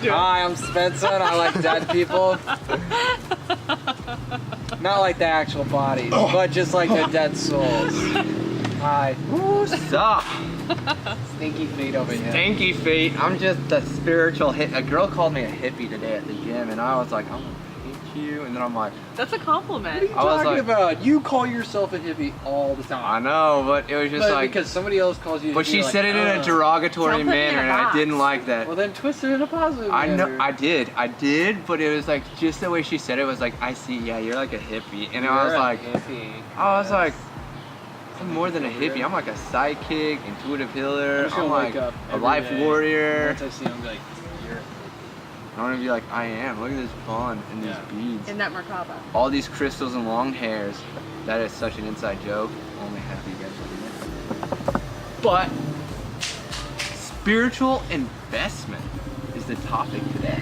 Hi, I'm Spencer and I like dead people. Not like the actual bodies, but just like the dead souls. Hi. What's up? Stinky feet over here. Stinky feet. I'm just a spiritual hit. A girl called me a hippie today at the gym, and I was like, I'm gonna hit you. And then I'm like, That's a compliment. What are you I was talking like- about? You call yourself a hippie all the time. I know, but it was just But like, because somebody else calls you a but hippie, she like, said it in a Don't derogatory put me in a manner, and I box. didn't like that. Well, then twist it in a positive I know, manner. I did, but it was like just the way she said it was like, I see, yeah, you're like a hippie, and I was You're a like, hippie. I was Yes. like, I'm more than a hippie. I'm like a sidekick, intuitive healer. I'm just gonna I'm wake like up a every life day. warrior. Once I see him, like, you're a hippie. I'm gonna be like, I am. Look at this bun and Yeah. these beads. In that Merkaba. All these crystals and long hairs. That is such an inside joke. Only half of you guys will get it. But spiritual investment is the topic today.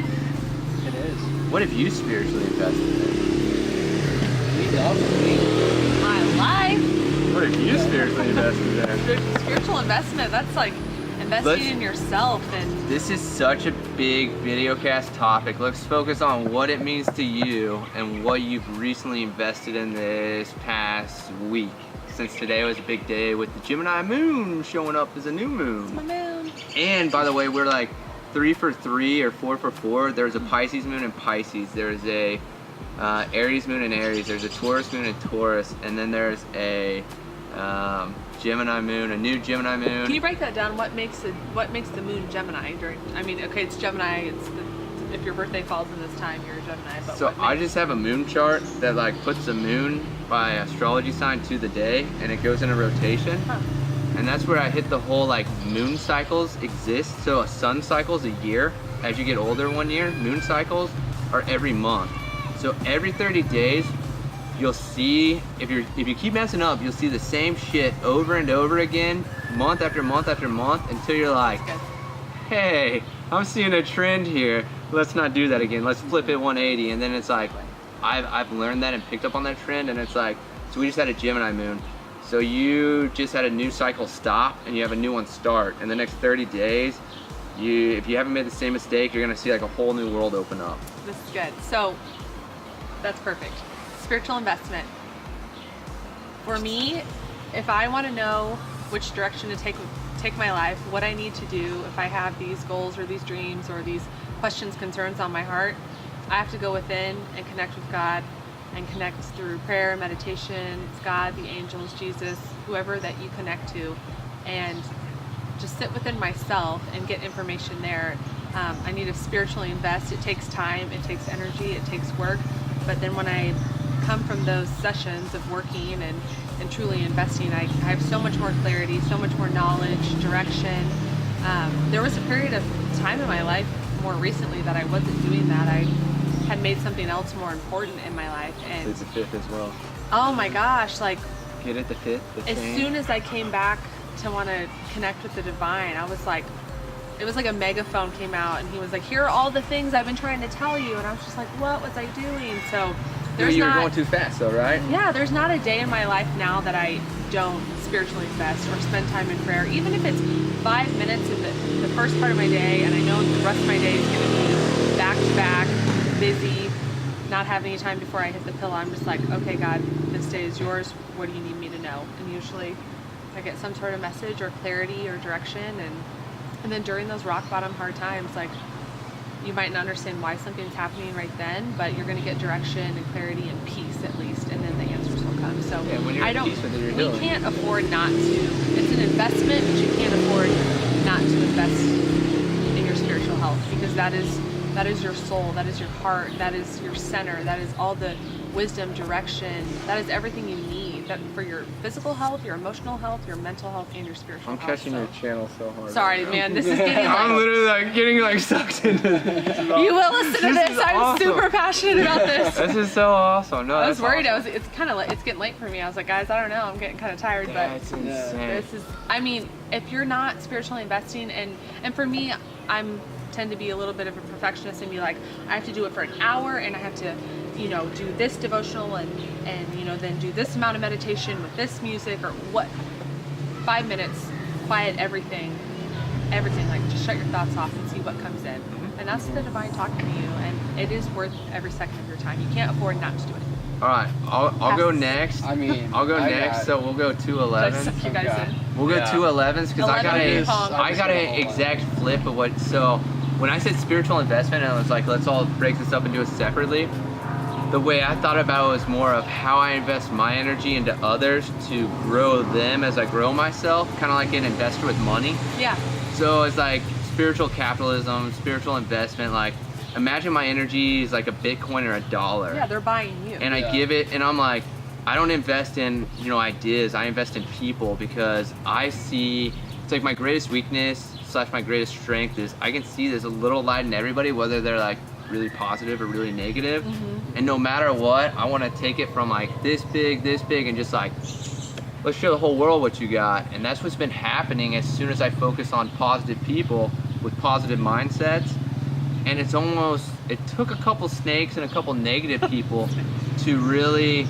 It is. What have you spiritually invested in? We love me. My life. What have you spiritually invested in? Spiritual investment. That's like investing Let's- in yourself and This is such a big videocast topic. Let's focus on what it means to you and what you've recently invested in this past week. Since today was a big day with the Gemini moon showing up as a new moon. my moon. And by the way, we're like 3 for 3 or 4 for 4. There's a Pisces moon in Pisces. There's a Aries moon in Aries. There's a Taurus moon in Taurus. And then there's a Gemini moon, a new Gemini moon. Can you break that down? What makes the moon Gemini? I mean, okay, it's Gemini. It's if your birthday falls in this time, you're a Gemini. But So what I makes- just have a moon chart that like puts the moon by astrology sign to the day, and it goes in a rotation. Huh. And that's where I hit the whole like moon cycles exist. So a sun cycle is a year. As you get older 1 year, moon cycles are every month. So every 30 days, you'll see, if you keep messing up, you'll see the same shit over and over again, month after month after month, until you're like, Good. hey, I'm seeing a trend here. Let's not do that again. Let's flip it 180. And then it's like, I've learned that and picked up on that trend, and it's like, so we just had a Gemini moon. So you just had a new cycle stop, and you have a new one start. In the next 30 days, if you haven't made the same mistake, you're gonna see like a whole new world open up. This is good. So that's perfect. Spiritual investment. For me, if I want to know which direction to take my life, what I need to do, if I have these goals or these dreams or these questions, concerns on my heart, I have to go within and connect with God and connect through prayer, meditation, God, the angels, Jesus, whoever that you connect to, and just sit within myself and get information there. I need to spiritually invest. It takes time, it takes energy, it takes work. But then when I come from those sessions of working and truly investing, I have so much more clarity, so much more knowledge, direction. There was a period of time in my life more recently that I wasn't doing that. I had made something else more important in my life. And It's the 5th as well. oh my gosh, like Get it, the 5th, the as chain. soon as I came back to want to connect with the divine, I was like, it was like a megaphone came out and he was like, here are all the things I've been trying to tell you. And I was just like, what was I doing? So there's you were not, going too fast though, right? yeah, there's not a day in my life now that I don't spiritually invest or spend time in prayer. Even if it's 5 minutes of the first part of my day, and I know the rest of my day is going to be back to back, busy, not having any time before I hit the pillow. I'm just like, okay, God, this day is yours. What do you need me to know? And usually I get some sort of message or clarity or direction. And then during those rock bottom hard times, like, you might not understand why something's happening right then, but you're going to get direction and clarity and peace at least, and then the answers will come. So Yeah, when you're I at don't. peace with it, you're we doing. can't afford not to. It's an investment, but you can't afford not to invest in your spiritual health, because that is your soul, that is your heart, that is your center, that is all the wisdom, direction, that is everything you need. That for your physical health, your emotional health, your mental health, and your spiritual I'm health. catching So- your channel so hard. Sorry, man. This is getting I'm like. literally like getting like sucked into this. You will listen to This this. is I'm awesome. super passionate about this. This is so awesome. No, I was that's worried. awesome. It's kind of like it's getting late for me. I was like, guys, I don't know. I'm getting kind of tired, but That's insane. this is. I mean, if you're not spiritually investing, and for me, tend to be a little bit of a perfectionist and be like, I have to do it for an hour, and I have to, do this devotional and then do this amount of meditation with this music or what. 5 minutes, quiet everything, everything. Like, just shut your thoughts off and see what comes in. And that's the divine talking to you, and it is worth every second of your time. You can't afford not to do it. All right, I'll go next. I mean, I'll go next. So we'll go 2 Did I 11s. suck you guys Okay. in? We'll go Yeah. 2 11s because I got 11 a ping pong. I got an exact flip of what. So when I said spiritual investment, and I was like, let's all break this up and do it separately. The way I thought about it was more of how I invest my energy into others to grow them as I grow myself, kind of like an investor with money. Yeah. So it's like spiritual capitalism, spiritual investment. Like, imagine my energy is like a Bitcoin or a dollar. Yeah, they're buying you. And I Yeah. give it, and I'm like, I don't invest in, ideas. I invest in people because I see, it's like my greatest weakness / my greatest strength is I can see there's a little light in everybody, whether they're like really positive or really negative. And no matter what, I want to take it from like this big, and just like, let's show the whole world what you got. And that's what's been happening as soon as I focus on positive people with positive mindsets. And it's almost, it took a couple snakes and a couple negative people to really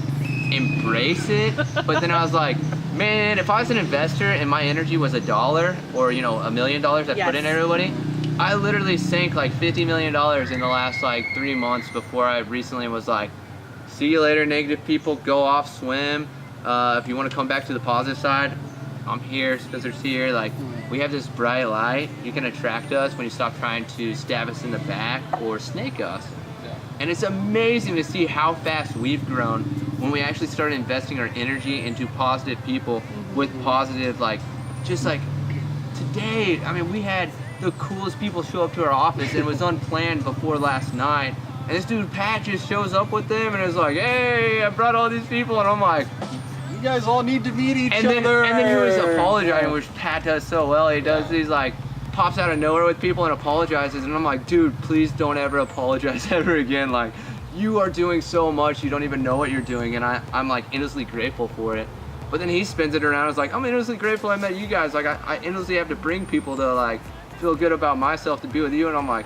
embrace it. But then I was like, man, if I was an investor and my energy was $1 or, $1 million I put in Yes. everybody, I literally sank like $50 million in the last like 3 months before I recently was like, see you later, negative people, go off, swim. If you want to come back to the positive side, I'm here, Spencer's here. Like, we have this bright light. You can attract us when you stop trying to stab us in the back or snake us. Yeah. And it's amazing to see how fast we've grown when we actually started investing our energy into positive people with positive, just like today. I mean, we had the coolest people show up to our office, and it was unplanned before last night. And this dude Pat just shows up with them and is like, hey, I brought all these people. And I'm like, You guys all need to meet each and then, other. and then he was apologizing, which Pat does so well. He does these like, pops out of nowhere with people and apologizes. And I'm like, dude, please don't ever apologize ever again. Like, you are doing so much, you don't even know what you're doing. And I'm like endlessly grateful for it. But then he spins it around. It's like, I'm endlessly grateful I met you guys. Like, I endlessly have to bring people to like feel good about myself to be with you. And I'm like,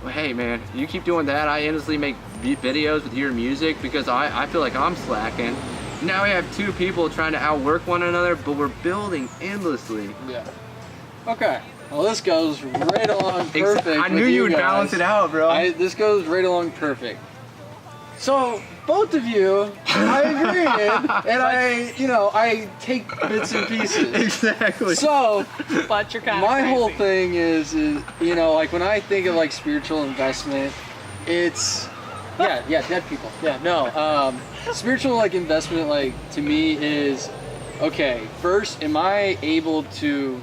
well, hey man, you keep doing that. I endlessly make videos with your music because I feel like I'm slacking. Now we have 2 people trying to outwork one another, but we're building endlessly. Yeah. Okay. Well, this goes right along perfect. I knew with you would guys. balance it out, bro. This goes right along perfect. So both of you, I agreed, and I take bits and pieces. Exactly. So But you're kind of my crazy. whole thing is like when I think of like spiritual investment, it's dead people. Yeah, no. Spiritual like investment, like to me is okay. First, am I able to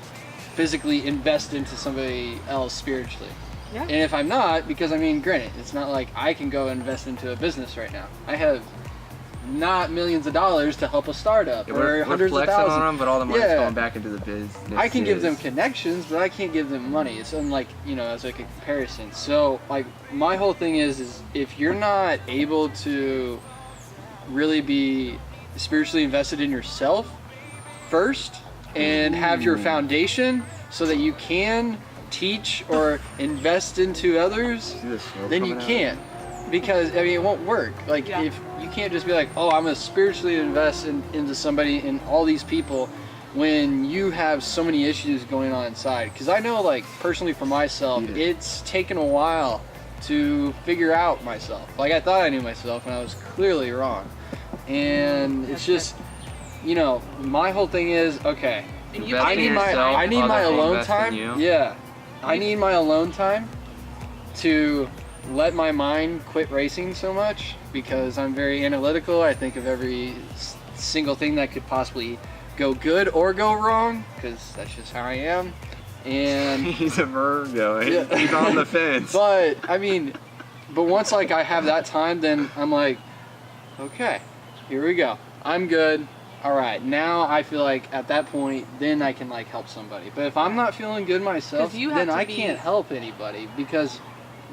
physically invest into somebody else spiritually? Yeah. And if I'm not, because I mean, granted, it's not like I can go invest into a business right now. I have not millions of dollars to help a startup or we're hundreds of flexing thousands. on them, but all the money's Yeah. going back into the business. I can give them connections, but I can't give them money. It's unlike, as like a comparison. So like my whole thing is if you're not able to really be spiritually invested in yourself first and have your foundation so that you can teach or invest into others, See the smoke then you coming out? can't. Because I mean it won't work. Like Yeah. if you can't just be like, oh, I'm gonna spiritually invest into somebody and all these people when you have so many issues going on inside. Because I know, like personally for myself, Yeah. it's taken a while to figure out myself. Like I thought I knew myself, and I was clearly wrong. And it's just, my whole thing is okay. And you Invest I in need my yourself, I need my others will alone invest in time. you. Yeah, I need my alone time to let my mind quit racing so much because I'm very analytical. I think of every single thing that could possibly go good or go wrong because that's just how I am. And He's a Virgo. Yeah. He's on the fence. but I mean, but once like I have that time, then I'm like, okay, here we go. I'm good. All right, now I feel like at that point, then I can like help somebody. But if I'm not feeling good myself, 'Cause you have then to I be- can't help anybody because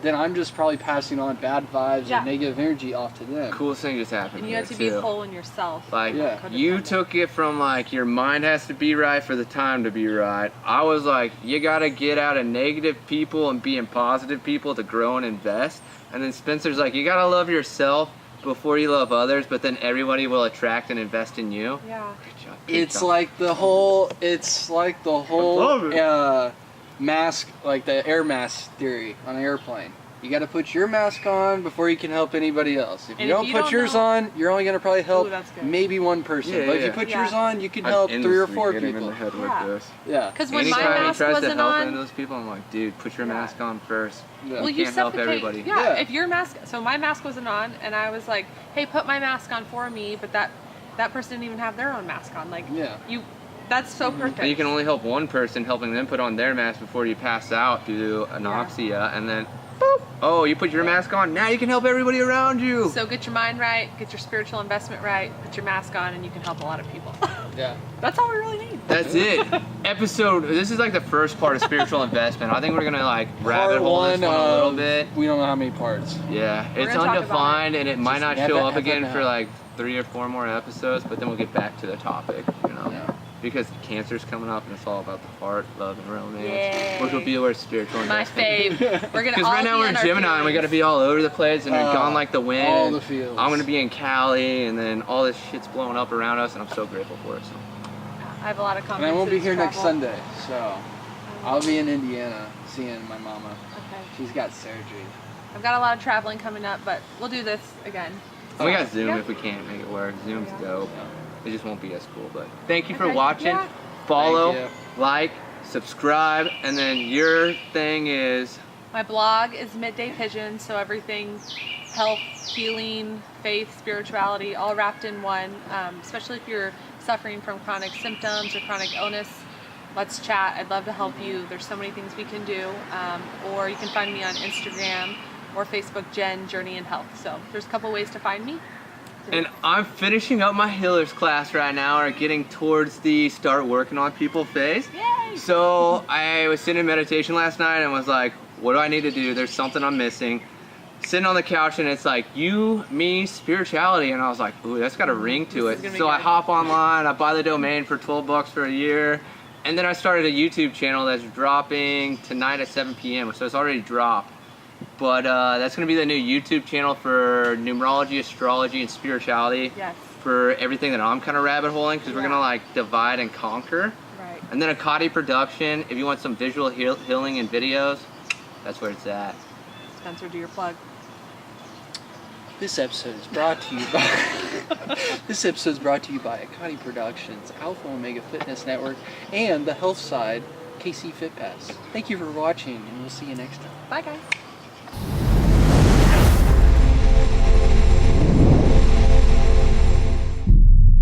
then I'm just probably passing on bad vibes Yeah. and negative energy off to them. Coolest thing just happened. And you here, have to be too. whole in yourself. Like, Yeah. you took it from like your mind has to be right for the time to be right. I was like, you gotta get out of negative people and be in positive people to grow and invest. And then Spencer's like, you gotta love yourself before you love others, but then everybody will attract and invest in you. Yeah. Good job, good It's job. like the whole. It's like the whole. love it. mask, like the air mask theory on an airplane. You got to put your mask on before you can help anybody else. If you don't put yours on, you're only going to probably help maybe one person. Yeah, but if you put yours on, you can help 3 or 4 people. In the head with this. Yeah. Because when my Anytime he mask tries to wasn't help on, those people, I'm like, dude, put your mask on first. Yeah. well, You you can't help suffocate. everybody. Yeah. Yeah. If your mask, so my mask wasn't on, and I was like, hey, put my mask on for me, but that person didn't even have their own mask on. Like, Yeah. that's so perfect. And you can only help one person, helping them put on their mask before you pass out due to anoxia, and then, boop, oh, you put your mask on, now you can help everybody around you. So get your mind right, get your spiritual investment right, put your mask on, and you can help a lot of people. Yeah. That's all we really need. That's it. This is like the first part of spiritual investment. I think we're gonna like rabbit hole this one a little bit. We don't know how many parts. Yeah, We're it's gonna talk about undefined and it might not Just show never up again ever for know. like 3 or 4 more episodes, but then we'll get back to the topic, you know. Yeah. Because cancer's coming up and it's all about the heart, love, and romance. Yay. Which will be our spiritual My investment. fave. We're gonna Because all right now be we're in our Gemini and we gotta feelings. be all over the place and we're gone like the wind. all the fields. I'm gonna be in Cali and then all this shit's blowing up around us and I'm so grateful for it. So. I have a lot of And confidence. I won't be here next travel. Sunday, so I'll be in Indiana seeing my mama. Okay. She's got surgery. I've got a lot of traveling coming up, but we'll do this again. And we got Zoom Yeah. if we can't make it work. Zoom's dope. Yeah. It just won't be as cool. But thank you for Okay. watching. Yeah. Follow, Thank like, subscribe, and then your thing is My blog is Midday Pigeon, so everything health, healing, faith, spirituality, all wrapped in one. Especially if you're suffering from chronic symptoms or chronic illness, let's chat. I'd love to help you. There's so many things we can do. Or you can find me on Instagram or Facebook, Jen Journey in Health. So there's a couple ways to find me. And I'm finishing up my healers class right now, or getting towards the start working on people phase. Yay! So I was sitting in meditation last night and was like, what do I need to do? There's something I'm missing. Sitting on the couch and it's like, you, me, spirituality. And I was like, ooh, that's got a ring to This is it. gonna be So I good. hop online, I buy the domain for $12 for a year. And then I started a YouTube channel that's dropping tonight at 7 p.m. So it's already dropped. But that's going to be the new YouTube channel for numerology, astrology, and spirituality. Yes. For everything that I'm kind of rabbit holing, because we're Yeah. going to like divide and conquer. Right. And then Akati production, if you want some visual healing and videos, that's where it's at. Spencer, do your plug. This episode is brought to you by This episode is brought to you by Akati Productions, Alpha Omega Fitness Network, and the health side, KC Fit Pass. Thank you for watching, and we'll see you next time. Bye, guys.